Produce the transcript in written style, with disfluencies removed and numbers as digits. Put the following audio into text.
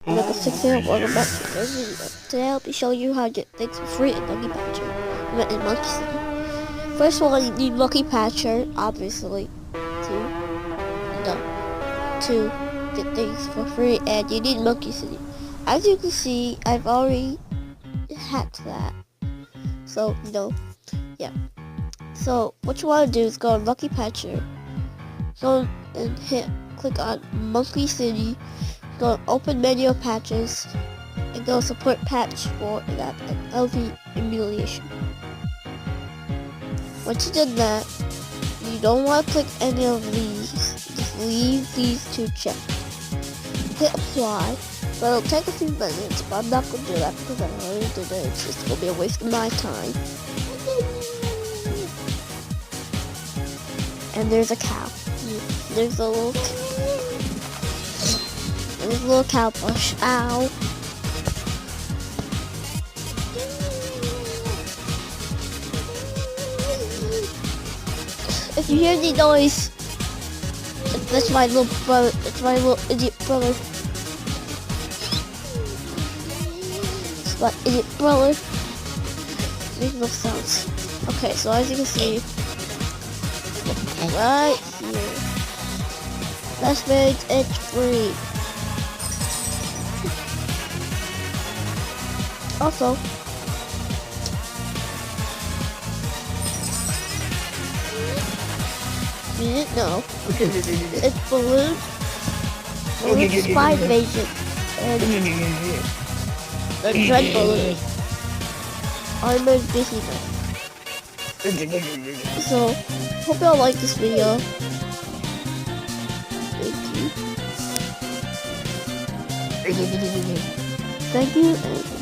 Number 6 here, welcome back to another video. Today I'll be showing you how to get things for free in Lucky Patcher in Monkey City. First of all, you need Lucky Patcher, obviously, to get things for free, and you need Monkey City. As you can see, I've already hacked that. So, yeah. So, what you want to do is go on Lucky Patcher, go and click on Monkey City, go open menu of patches, and go support patch for that and LV emulation. Once you did that, you don't want to click any of these, just leave these two checked. Hit apply, but it'll take a few minutes, but I'm not going to do that because I already did it. It's just going to be a waste of my time. And there's a cow. There's a little cow bush. Ow. If you hear the noise, that's my little brother. It's my little idiot brother. It's my idiot brother. Makes no sense. Okay, so as you can see, right here, that's made it free. Also, you didn't know, it's Balloon Spy Invasion, and the Dread Balloon Armored Behemoth. So, hope y'all like this video. Thank you. Thank you, and